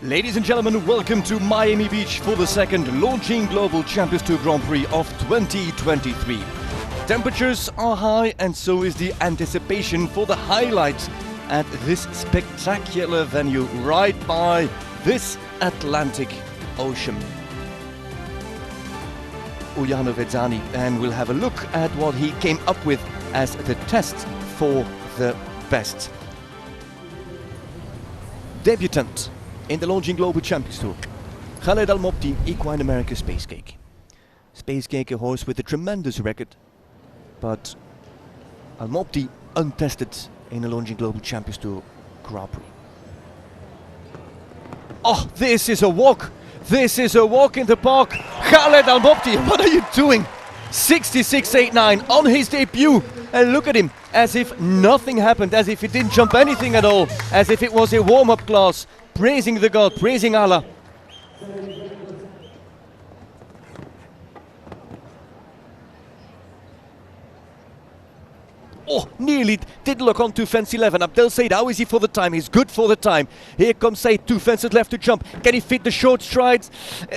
Ladies and gentlemen, welcome to Miami Beach for the second Longines Global Champions Tour Grand Prix of 2023. Temperatures are high and so is the anticipation for the highlights at this spectacular venue right by this Atlantic Ocean. Uliano Vezzani, and we'll have a look at what he came up with as the test for the best. Debutant in the Longines Global Champions Tour, Khaled Al Mopti, Equine America Space Cake. Space Cake, a horse with a tremendous record, but Al Mopti untested in the Longines Global Champions Tour Grand Prix. Oh, this is a walk! This is a walk in the park! Khaled Al Mopti, what are you doing? 66.89 on his debut, and look at him, as if nothing happened, as if he didn't jump anything at all, as if it was a warm-up class, praising the God, praising Allah. Oh, nearly did look on to fence 11. Abdel Said, how is he for the time? He's good for the time. Here comes Said, 2 fences left to jump. Can he fit the short strides?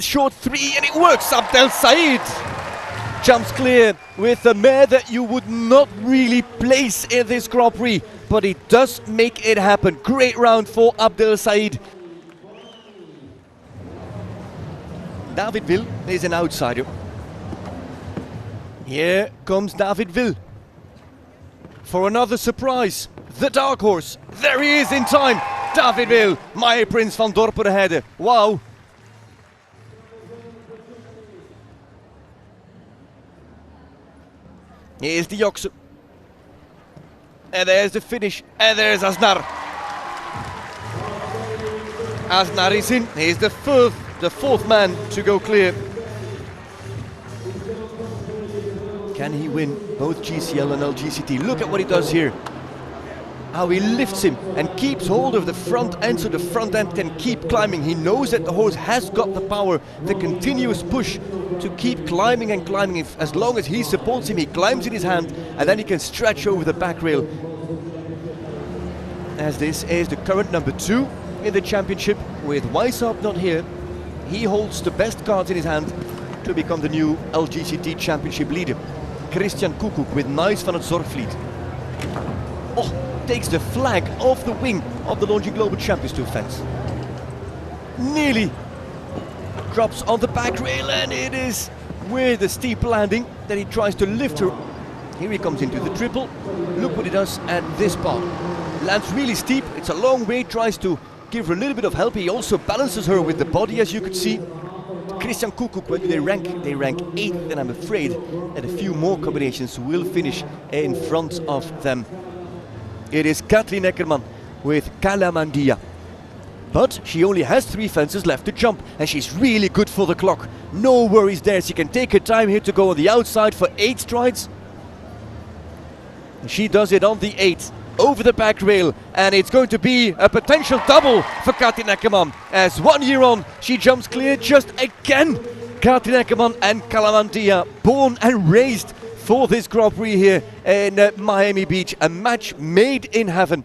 Short 3, and it works. Abdel Said jumps clear with a mare that you would not really place in this Grand Prix, but he does make it happen. Great round for Abdel Said. David Will is an outsider. Here comes David Will for another surprise. The dark horse. There he is in time. David Will, my Prince van Dorperheide. Wow. Here's the Jokse. And there's the finish. And there's Aznar. Aznar is in. He's the fourth man to go clear. Can he win both GCL and LGCT? Look at what he does here. How he lifts him and keeps hold of the front end so the front end can keep climbing. He knows that the horse has got the power, the continuous push to keep climbing and climbing. If, as long as he supports him, he climbs in his hand and then he can stretch over the back rail. As this is the current number 2 in the championship, with Weishaupt not here, he holds the best cards in his hand to become the new LGCT championship leader. Christian Koekoek with Nice van het Zorgvliet. Oh, takes the flag off the wing of the Longines Global Champions Tour fence. Nearly drops on the back rail, and it is with a steep landing that he tries to lift her. Here he comes into the triple. Look what he does at this part. Lands really steep, it's a long way, tries to give her a little bit of help. He also balances her with the body, as you could see. Christian Koekoek, where do they rank? They rank 8th, and I'm afraid that a few more combinations will finish in front of them. It is Kathleen Eckermann with Kalamandia. But she only has 3 fences left to jump, and she's really good for the clock. No worries there, she can take her time here to go on the outside for 8 strides. And she does it on the 8th. Over the back rail, and it's going to be a potential double for Kathleen Eckermann. As 1 year on, she jumps clear just again. Kathleen Eckermann and Kalamandia, born and raised for this Grand Prix here in Miami Beach, a match made in heaven.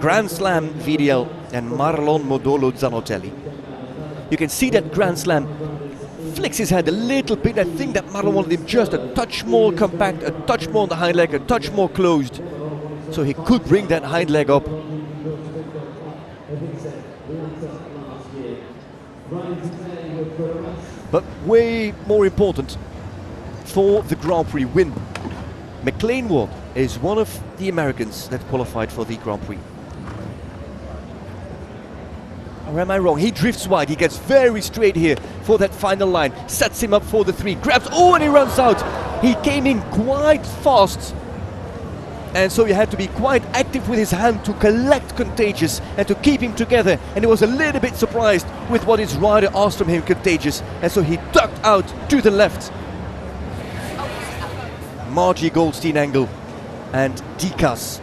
Grand Slam VDL and Marlon Modolo Zanotelli. You can see that Grand Slam flicks his head a little bit. I think that Marlon wanted him just a touch more compact, a touch more on the hind leg, a touch more closed, so he could bring that hind leg up. But way more important for the Grand Prix win, McLean Ward is one of the Americans that qualified for the Grand Prix. Or am I wrong? He drifts wide, he gets very straight here for that final line, sets him up for the 3, grabs, oh, and he runs out. He came in quite fast, and so he had to be quite active with his hand to collect Contagious and to keep him together, and he was a little bit surprised with what his rider asked from him, Contagious, and so he ducked out to the left. Margie Goldstein Angle and Dikas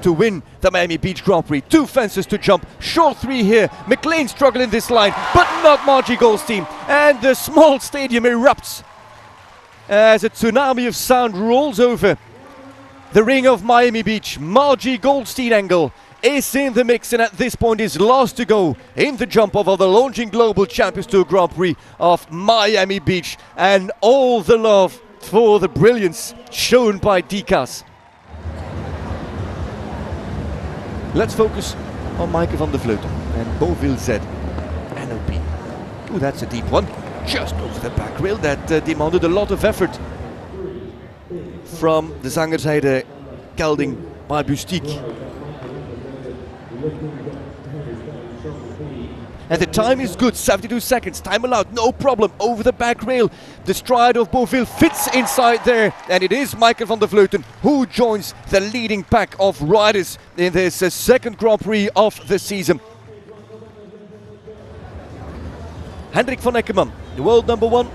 to win the Miami Beach Grand Prix. 2 fences to jump, short 3 here. McLean struggling this line, but not Margie Goldstein. And the small stadium erupts as a tsunami of sound rolls over The ring of Miami Beach, Margie Goldstein-Engel is in the mix and at this point is last to go in the jump over the Longines Global Champions Tour Grand Prix of Miami Beach, and all the love for the brilliance shown by Dikas. Let's focus on Maaike van der Vleuten and Beauville Z NLP. Oh, that's a deep one, just over the back rail. That demanded a lot of effort from de zangerzijde Kelding by Bustiek. And the time is good, 72 seconds, time allowed, no problem, over the back rail. The stride of Beauville fits inside there, and it is Maaike van der Vleuten who joins the leading pack of riders in this second Grand Prix of the season. Hendrik van Eckermann, the world number one,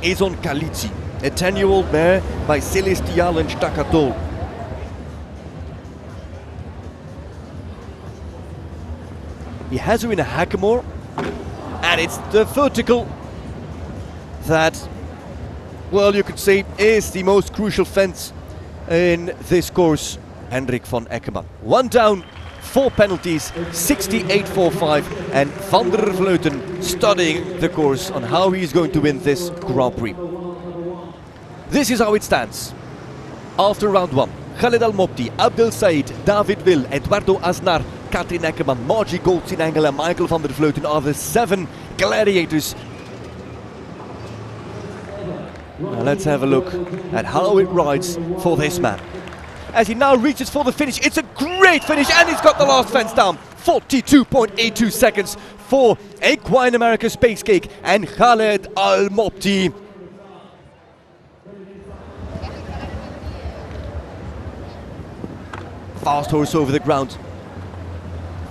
is on Kalitsi, a 10-year-old mare by Celestial and Stakatol. He has her in a hackamore, and it's the vertical that, well, you could say is the most crucial fence in this course. Hendrik van Eckermann. One down, 4 penalties, 68.45, and van der Vleuten studying the course on how he's going to win this Grand Prix. This is how it stands. After round 1, Khaled Al Mopti, Abdel Said, David Will, Eduardo Aznar, Katrien Eckermann, Margie Goldstein-Engel and Michael van der Vleuten are the 7 gladiators. Now let's have a look at how it rides for this man. As he now reaches for the finish, it's a great finish and he's got the last fence down. 42.82 seconds for Equine America Space Cake and Khaled Al Mopti. Fast horse over the ground.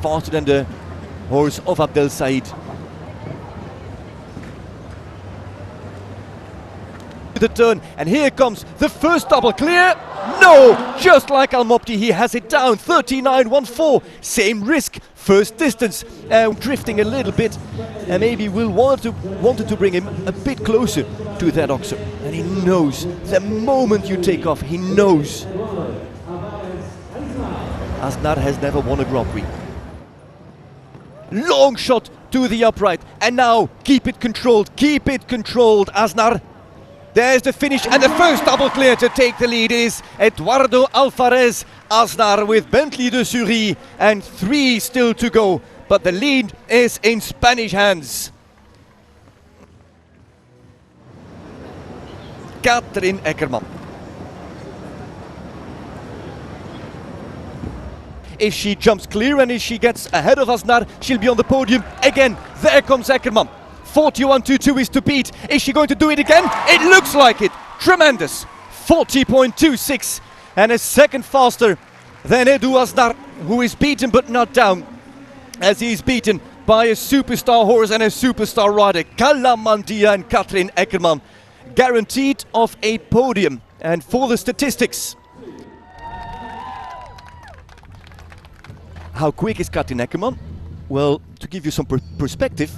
Faster than the horse of Abdel Said. The turn, and here comes the first double clear. No, just like Al Mopti, he has it down. 39.14. Same risk, first distance, drifting a little bit, and maybe Will wanted to bring him a bit closer to that oxer. And he knows the moment you take off, he knows. Aznar has never won a Grand Prix. Long shot to the upright, and now keep it controlled, Aznar. There's the finish, and the first double clear to take the lead is Eduardo Alvarez. Aznar with Bentley de Sury, and 3 still to go, but the lead is in Spanish hands. Katrien Eckermann. If she jumps clear and if she gets ahead of Aznar, she'll be on the podium again. There comes Eckermann. 41.22 is to beat. Is she going to do it again? It looks like it. Tremendous. 40.26 and a second faster than Edu Aznar, who is beaten but not down, as he's beaten by a superstar horse and a superstar rider. Kalamandia and Katrien Eckermann guaranteed of a podium. And for the statistics, how quick is Katrien Eckermann? Well, to give you some perspective,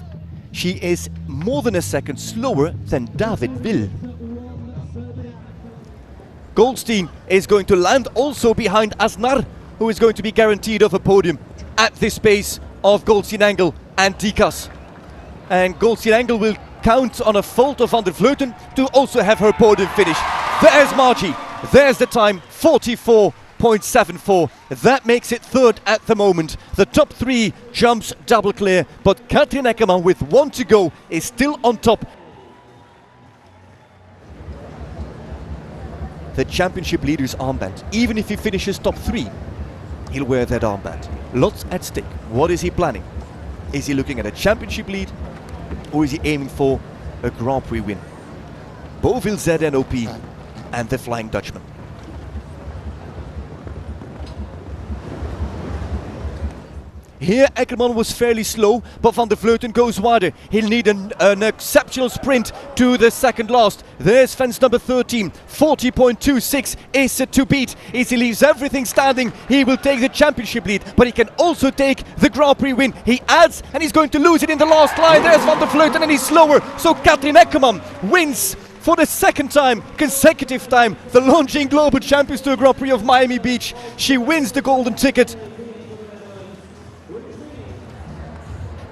she is more than a second slower than David Will. Goldstein is going to land also behind Aznar, who is going to be guaranteed of a podium at this pace of Goldstein-Engel and Dikas. And Goldstein-Engel will count on a fault of van der Vleuten to also have her podium finish. There's Margie, there's the time, 44.74. That makes it third at the moment. The top 3 jumps double clear, but Katrien Eckermann with 1 to go is still on top. The championship leader's armband, even if he finishes top 3, he'll wear that armband. Lots at stake. What is he planning? Is he looking at a championship lead, or is he aiming for a Grand Prix win? Beauville ZNOP and the Flying Dutchman. Here Eckermann was fairly slow, but van der Vleuten goes wider. He'll need an exceptional sprint to the second last. There's fence number 13, 40.26 is to beat. As he leaves everything standing, he will take the championship lead, but he can also take the Grand Prix win. He adds, and he's going to lose it in the last line. There's van der Vleuten, and he's slower, so Katrien Eckermann wins For the second time, consecutive time, the Longines Global Champions Tour Grand Prix of Miami Beach. She wins the golden ticket.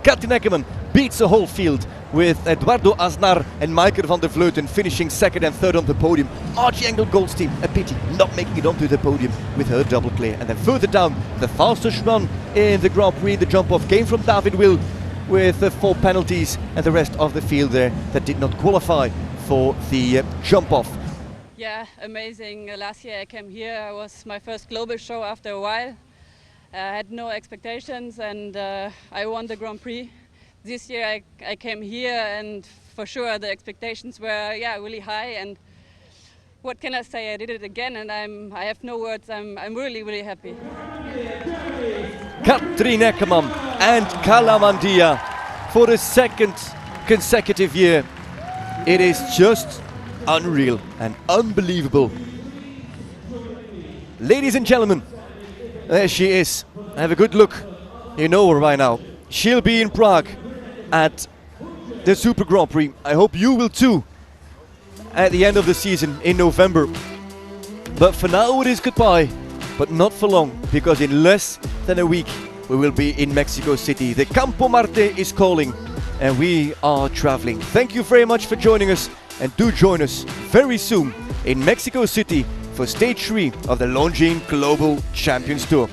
Katrin Eckermann beats the whole field with Eduardo Aznar and Maaike van der Vleuten finishing second and third on the podium. Margie Engel-Goldstein, a pity, not making it onto the podium with her double clear. And then further down, the fastest run in the Grand Prix, the jump-off came from David Will with 4 penalties, and the rest of the field there that did not qualify for the jump-off. Yeah, amazing. Last year I came here, it was my first global show after a while. I had no expectations and I won the Grand Prix. This year I came here and for sure the expectations were really high, and what can I say, I did it again and I have no words, I'm really happy. Katrin Eckermann and Kalamandia for the second consecutive year. It is just unreal and unbelievable. Ladies and gentlemen, there she is. Have a good look. You know her by now. She'll be in Prague at the Super Grand Prix. I hope you will too at the end of the season in November. But for now it is goodbye, but not for long, because in less than a week we will be in Mexico City. The Campo Marte is calling and we are traveling. Thank you very much for joining us, and do join us very soon in Mexico City for stage 3 of the Longines Global Champions Tour.